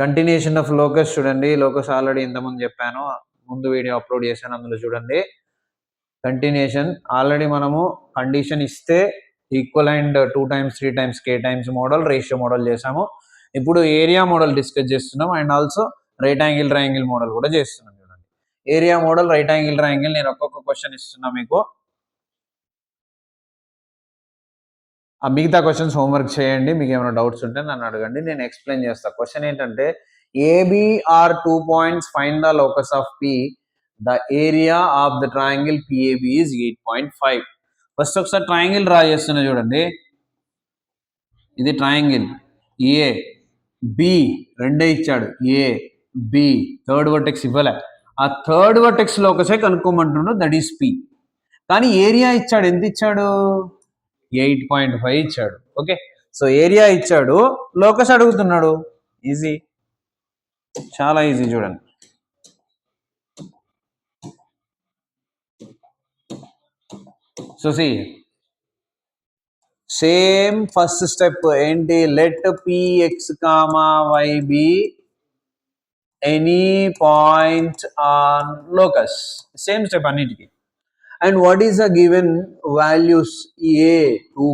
Continuation of locus చూడండి. Locus already ఇంతకుముందు చెప్పాను, ముందు వీడియో అప్లోడ్ చేశాను, అందులో చూడండి. కంటిన్యూషన్ ఆల్రెడీ మనము కండిషన్ ఇస్తే equivalent 2 times 3 times k times model ratio model చేసాము. ఇప్పుడు ఏరియా మోడల్ డిస్కస్ చేస్తున్నాం and also right angle triangle model కూడా చేస్తున్నాం. చూడండి, area model, right angle triangle నేను ఒక్కొక్క క్వశ్చన్ ఇస్తున్నా మీకు. ఆ మిగతా క్వశ్చన్స్ హోంవర్క్ చేయండి. మీకు ఏమైనా డౌట్స్ ఉంటే నన్ను అడగండి, నేను ఎక్స్ప్లెయిన్ చేస్తాను. క్వశ్చన్ ఏంటంటే AB are 2 points, find the locus of P, the area of the triangle PAB is 8.5. First ఒకసారి ట్రయాంగిల్ డ్రా చేస్తున్నా చూడండి. ఇది ట్రయాంగిల్ ఏ బి, రెండే ఇచ్చాడు, ఏ బి, థర్డ్ వర్టెక్స్ ఇవ్వలే. ఆ థర్డ్ వర్టెక్స్ లోకసే కనుక్కోమంటున్నాడు, దట్ ఈస్ పి. కానీ ఏరియా ఇచ్చాడు, ఎంత ఇచ్చాడు? 8.5 ఇచ్చాడు. ఓకే, సో ఏరియా ఇచ్చాడు, లోకస్ అడుగుతున్నాడు. ఈజీ, చాలా ఈజీ. చూడండి, so see same first step ఏంటి? Let P x comma y be any point on locus. Same step అన్నిటికీ. And what is the given values? A 2,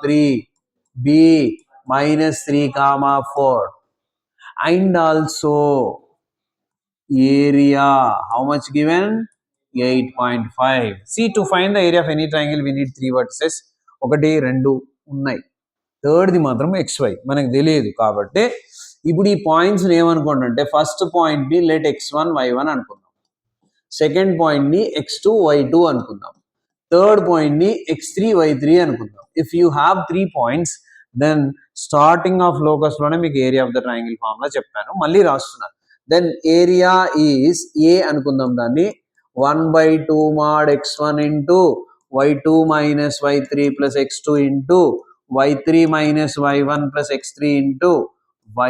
3, B -3, 4, and also area. How much given? 8.5. See, to find the area of any triangle we need 3 vertices. 1 2 ఉన్నాయి, థర్డ్ది మాత్రం xy మనకు తెలియదు. కాబట్టి ఇప్పుడు ఈ points ఏమనుకోండి అంటే, first పాయింట్ని లెట్ x1 y1 అనుకుందాం, సెకండ్ పాయింట్ని x2 y2 అనుకుందాం, థర్డ్ పాయింట్ని x3 y3 అనుకుందాం. If you have 3 points, then starting of లోకస్లోనే మీకు area of the triangle formula చెప్పాను, మళ్ళీ రాస్తున్నాను. దెన్ ఏరియా ఈజ్ ఏ అనుకుందాం, దాన్ని 1/2 mod x1 into y2 minus y3 plus x2 into y3 minus y1 plus x3 into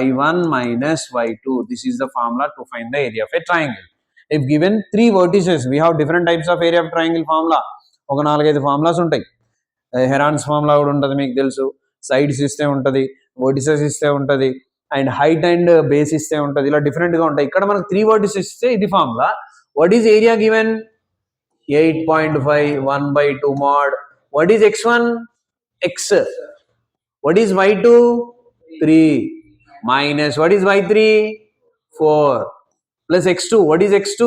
y1 minus y2. This is the formula to find the area of a triangle. If given 3 vertices, we have different types of area of triangle formula. ఒక 4-5 formulas ఉంటాయి. Heron's formula కూడా ఉంటుంది, మీకు తెలుసు. Sides ఇస్తే ఉంటుంది, vertices ఇస్తే ఉంటుంది, అండ్ హైట్ అండ్ బేస్ ఇస్తే ఉంటుంది. ఇలా డిఫరెంట్గా ఉంటాయి. ఇక్కడ మనకు 3 vertices ఇస్తే ఇది formula. What is area given? 8.5, 1/2 mod. What is x1? X. What is y2? 3 minus what is y3? 4 plus x2. What is x2?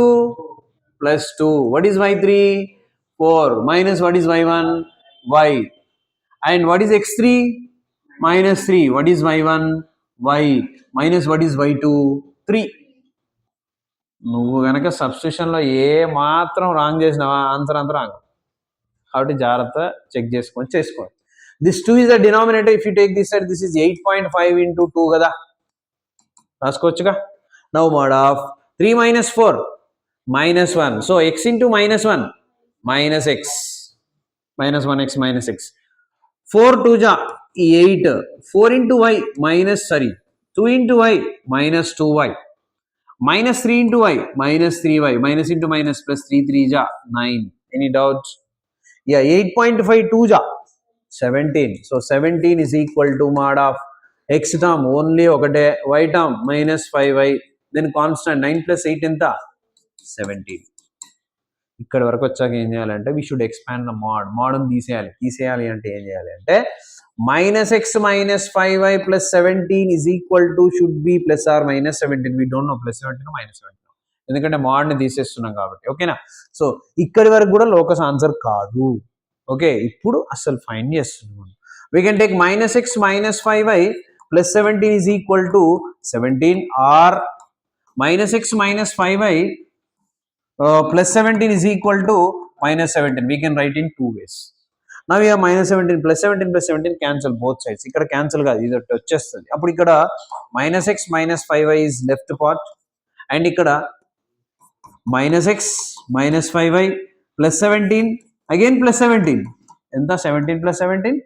Plus 2. What is y3? 4 minus what is y1? Y. And what is x3? Minus 3. What is y1? Y. Minus what is y2? 3. నువ్వు కనుక సబ్స్టిట్యూషన్లో ఏ మాత్రం wrong చేసినావా, answer అంతా wrong. కాబట్టి జాగ్రత్త check చేసుకొని చేసుకోండి. This 2 is the denominator. If you take this side, this is 8.5 into 2 కదా, రాసుకోవచ్చుగా. Now mod of 3 minus 4 minus 1. So x into minus 1 minus x minus 1x minus x. 4 2 ja 8. 4 into y minus 2 into y minus 2y minus 3 into y minus 3y minus into minus plus 3 3 ja 9. Any doubts? Yeah, 8.5 2 ja 17. So 17 is equal to mod of x term only ఒకటే, y term minus 5y, then constant 9 plus 8 ఎంత? 17. ఇక్కడ వరకు వచ్చాక ఏం చేయాలంటే, we should expand the మోడ్ని తీసేయాలి అంటే ఏం చేయాలి అంటే, minus x minus 5y plus 17 is equal to should be plus or minus 17. We don't know plus 17 or minus 17, ఎందుకంటే మోడ్ని తీసేస్తున్నాం కాబట్టి. ఓకేనా? సో ఇక్కడి వరకు కూడా లోకస్ ఆన్సర్ కాదు. ఓకే, ఇప్పుడు అసలు ఫైండ్ చేస్తున్నాం. We can take minus x minus 5y plus 17 is equal to 17, or minus x minus 5y plus 17 is equal to minus 17. We can write in 2 ways. Now we have minus 17 plus 17 cancel both sides. ఇక్కడ cancel కాదు, ఇది వచ్చేస్తుంది. అప్పుడు ఇక్కడ minus x minus 5y is left part, and ఇక్కడ minus x minus 5y plus 17 again plus 17. ఎంత? 17 plus 17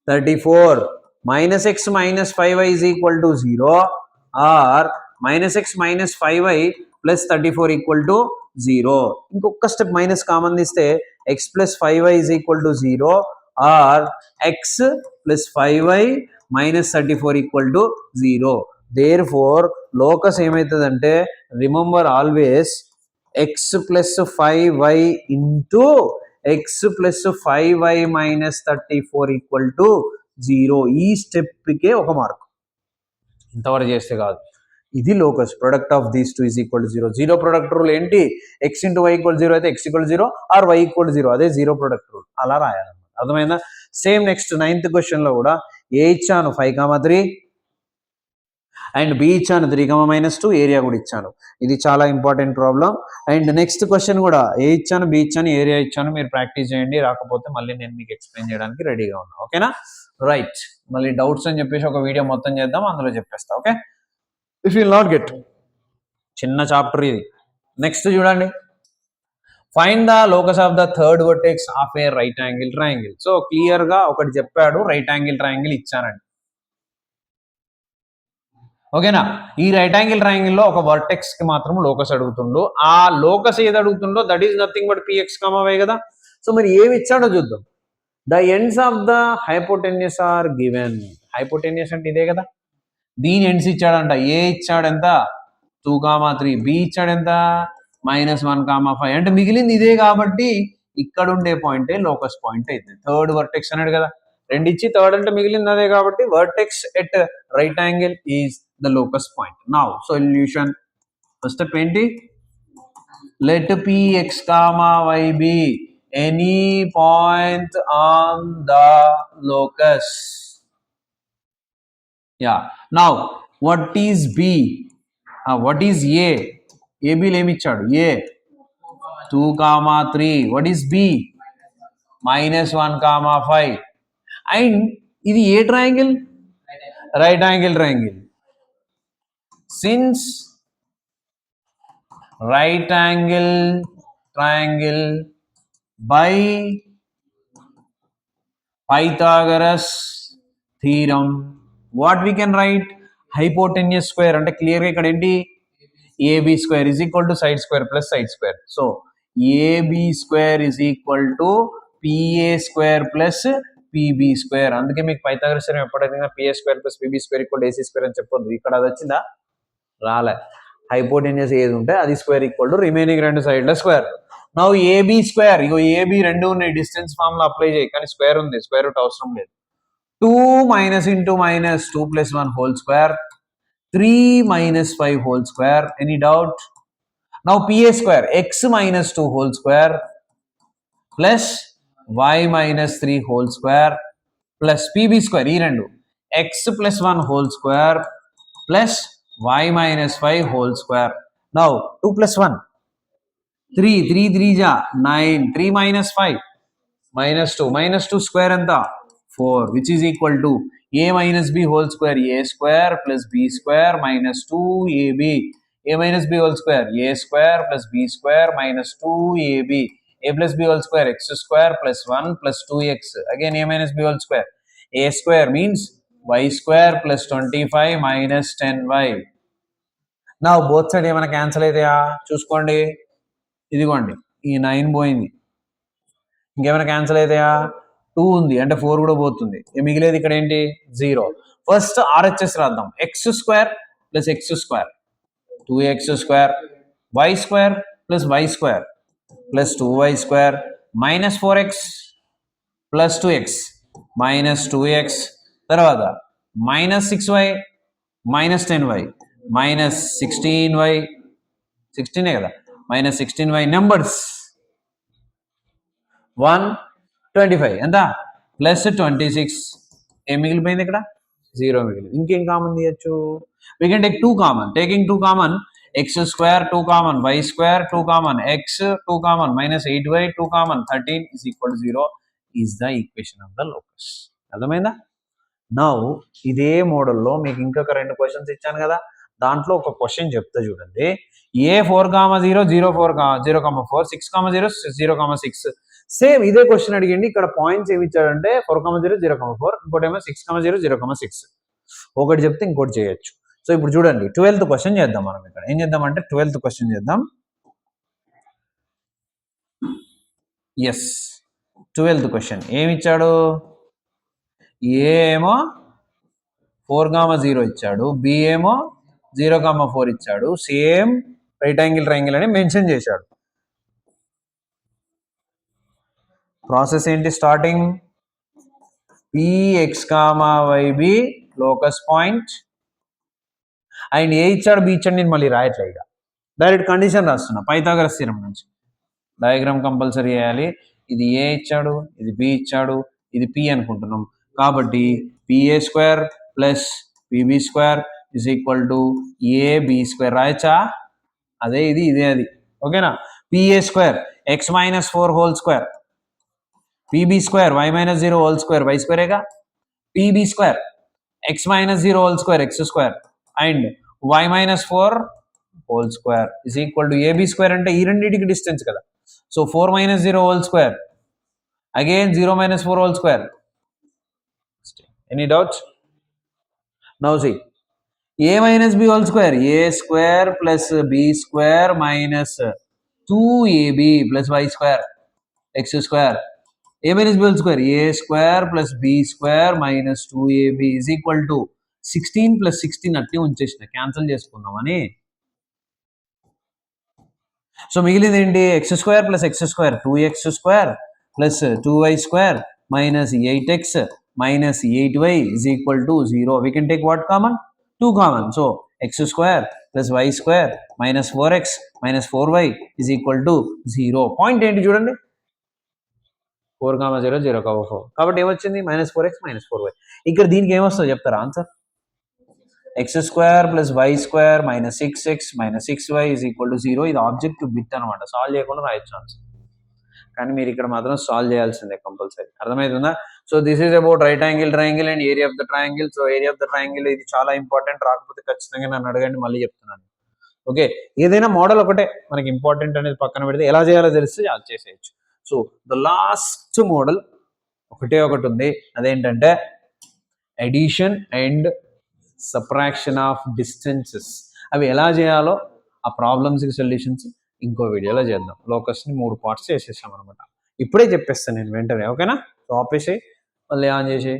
34. Minus x minus 5y is equal to 0, or minus x minus 5y plus 34 equal to 0. ఇంకొక step minus common తీస్తే x plus 5y is equal to 0, or x plus 5y minus 34 equal to 0. Therefore locus ఏమవుతుందంటే remember always x plus 5y into x plus 5y minus 34 equal to 0. ఈ స్టెప్కే ఒక mark. ఇంతవరకు చేస్తే కాదు. ఇది locus. Product of these two is equal to 0. Zero product rule ఏంటి? X into y equal 0 అయితే x equal 0 or y equal 0. అదే జీరో ప్రొడక్ట్ రూల్. అలా రాయాలన్నమాట. అర్థమైందా? సేమ్ నెక్స్ట్ 9th క్వశ్చన్లో కూడా ఏ ఇచ్చాను 5,3 అండ్ బి ఇచ్చాను 3,-2 ఏరియా కూడా ఇచ్చాను. ఇది చాలా important problem. And next question కూడా ఏ ఇచ్చాను బి ఇచ్చాను ఏరియా ఇచ్చాను. మీరు ప్రాక్టీస్ చేయండి. రాకపోతే మళ్ళీ నేను మీకు ఎక్స్ప్లెయిన్ చేయడానికి రెడీగా ఉన్నాను. ఓకేనా? రైట్. మళ్ళీ డౌట్స్ అని చెప్పేసి ఒక వీడియో మొత్తం చేద్దాం, అందులో చెప్పేస్తా. Okay, if you will not get, చిన్న చాప్టర్ ఇది. నెక్స్ట్ చూడండి, find the locus of the third vertex of A right angle triangle. So clear గా ఒకటి చెప్పాడు, రైట్ యాంగిల్ ట్రయాంగిల్ ఇచ్చానండి. ఓకేనా? ఈ రైట్ యాంగిల్ ట్రయాంగిల్ లో ఒక వర్టెక్స్ కి మాత్రం లోకస్ అడుగుతుండు. ఆ లోకస్ ఏది అడుగుతుండో that is nothing but px, y కదా. సో మరి ఏమి ఇచ్చాడో చూద్దాం. The ends of the hypotenuse are given. Hypotenuse అంటే ఇదే కదా. దీని ఎండ్స్ ఇచ్చాడంట. ఏ ఇచ్చాడు ఎంత? 2,3. బి ఇచ్చాడు ఎంత? -1,5. అంటే మిగిలింది ఇదే కాబట్టి ఇక్కడ ఉండే పాయింటే లోకస్ పాయింట్ అయితే. థర్డ్ వర్టెక్స్ అన్నాడు కదా. రెండు ఇచ్చి థర్డ్ అంటే మిగిలింది అదే కాబట్టి vertex at right angle is the locus point. Now solution. First step ఏంటి? Let px, y be any point on the locus. Yeah. Now what is b? What is a? ab ఏమి ఇచ్చాడు? a 2,3. what is b? -1,5. And ఇది ఏ triangle? Right angle triangle. Since right angle triangle by Pythagoras theorem, what we can write? Hypotenuse square. అంటే clear గా ఇక్కడ ఏంటి? AB square is equal to side square plus side square. So AB square is equal to PA square plus PB square. అందుకే మీకు Pythagoras theorem ఎప్పుడైనా PA square plus PB square equal AC square అని చెప్పొద్దు. ఇక్కడ అది వచ్చిందా? రాలే. Hypotenuse ఏది ఉంటే అది స్క్వేర్ ఈక్వల్ టు రిమైనింగ్ రెండు సైడ్ల స్క్వేర్. నౌ ఏబి స్క్వేర్, ఇగో ఏబి రెండు ఉన్నాయి, డిస్టెన్స్ ఫార్మ్ లో అప్లై చేయి. కానీ స్క్వేర్ ఉంది, స్క్వేర్ రూట్ అవసరం లేదు. 2 - into -2 + 1 whole square, 3 - 5 whole square. Any doubt? Now PA square, x - 2 whole square plus y - 3 whole square plus PB square, ఈ రెండు x + 1 whole square plus y - 5 whole square. Now 2 + 1 3, 3 3 ja 9, 3 - 5 -2 square ఎంత? 4, which is equal to a minus b whole square, a square plus b square minus 2ab. a minus b whole square, a square plus b square minus 2ab. a plus b whole square, x square plus 1 plus 2x. Again a minus b whole square. a square means y square plus 25 minus 10y. Now both side ఏమైనా cancel అవుతాయా చూసుకోండి. ఇదిగోండి ఈ 9 పోయింది, ఇంకేమైనా cancel అవుతాయా? 2 ఉంది అంటే 4 కూడా పోతుంది. మిగిలేదు ఇక్కడ ఏంటి? 0. ఫస్ట్ ఆర్హెచ్ఎస్ రాద్దాం. X square plus x square 2x square, y square plus y square plus 2y square minus 4x plus 2x minus 2x, తర్వాత minus 6y minus 10y minus 16y, 16 కదా, మైనస్ 16y నెంబర్స్ 125 ఎంత? Plus 26. ఏం మిగిలిపోయింది ఇక్కడ? 0 మిగిలింది. ఇంకేం common తీయచ్చు? We can take 2 common. Taking 2 common, x square 2 common, y square 2 common, x 2 common, minus 8y 2 common, 13 is equal to 0 is the equation of the locus. అర్థమైందా? Now ఇదే మోడల్లో మీకు ఇంకొక 2 క్వశ్చన్స్ ఇచ్చాను కదా, దాంట్లో ఒక క్వశ్చన్ చెప్తా చూడండి. ఏ 4,0 0,4 6,0 0,6. సేమ్ ఇదే క్వశ్చన్ అడిగింది. ఇక్కడ పాయింట్స్ ఏమి ఇచ్చాడంటే 4,0 0,4, ఇంకోటేమో 6,0 0,6. ఒకటి చెప్తే ఇంకోటి చేయొచ్చు. సో ఇప్పుడు చూడండి 12th క్వశ్చన్ చేద్దాం. మనం ఇక్కడ ఏం చేద్దామంటే 12th క్వశ్చన్ చేద్దాం. ఎస్, 12th క్వశ్చన్ ఏమి ఇచ్చాడు? ఏ ఏమో 4,0 ఇచ్చాడు, బి ఏమో 0,4 ఇచ్చాడు, సేమ్ రైట్ యాంగిల్ ట్రయాంగిల్ అని మెన్షన్ చేశాడు. ప్రాసెస్ ఏంటి starting? P x comma y be locus point and A ఇచ్చాడు బి ఇచ్చాడు, నేను మళ్ళీ రాయట్లే, ఇక డైరెక్ట్ కండిషన్ రాస్తున్నా పైథాగరస్ థీరం నుంచి. డయాగ్రామ్ కంపల్సరీ వేయాలి. ఇది ఏ ఇచ్చాడు, ఇది బి ఇచ్చాడు, ఇది పి అనుకుంటున్నాం కాబట్టి PA square plus PB square is equal to AB square రాయచ్చా? అదే ఇది, ఇదే అది. ఓకేనా? PA square x minus 4 whole square, PB square y minus 0 whole square y స్క్వేరేగా, PB square x minus 0 whole square x square and y minus 4 whole square is equal to AB square అంటే ఈ రెండింటికి distance కదా. So 4 minus 0 whole square again 0 minus 4 whole square. Any doubts? Now see a minus b whole square, a square plus b square minus 2ab plus y square x square, a minus b whole square, a square plus b square minus 2ab is equal to 16 plus 16 అట్టే ఉంచేసిన, cancel చేసుకుందామని. So మిగిలింది ఏంటి? X square plus x square 2x square plus 2y square minus 8x minus 8y is equal to 0. We can take what common? 2 common. So x square plus y square minus 4x minus 4y is equal to 0. Point ఏంటి చూడండి, 4, 0, 0, 4. కాబట్టి ఏమొచ్చింది? Minus 4x minus 4y. ఇక్కడ దీనికి ఏమొస్తుందో చెప్తారా answer? X square plus y square minus 6x minus 6y is equal to 0. ఇది objective bit అనమాట, సాల్వ్ చేయకుండా రాయొచ్చు ఆన్సర్. కానీ మీరు ఇక్కడ మాత్రం సాల్వ్ చేయాల్సిందే కంపల్సరీ. అర్థమవుతుందా? So this is about right angle triangle and area of the triangle. So area of the triangle ఇది చాలా ఇంపార్టెంట్, రాకపోతే ఖచ్చితంగా నన్ను అడగండి, మళ్ళీ చెప్తున్నాను. ఓకే, ఏదైనా మోడల్ ఒకటే మనకి ఇంపార్టెంట్ అనేది పక్కన పెడితే ఎలా చేయాలో తెలిస్తే అది చేసేయచ్చు. సో ద లాస్ట్ మోడల్ ఒకటే ఒకటి ఉంది, అదేంటంటే addition and subtraction of distances. అవి ఎలా చేయాలో ఆ ప్రాబ్లమ్స్కి సొల్యూషన్స్ ఇంకో వీడియోలో చేద్దాం. లోకస్ని 3 పార్ట్స్ చేసేసాం అనమాట. ఇప్పుడే చెప్పేస్తాను నేను వెంటనే. ఓకేనా? సో ఆపేసి మళ్ళీ ఆన్ చేసి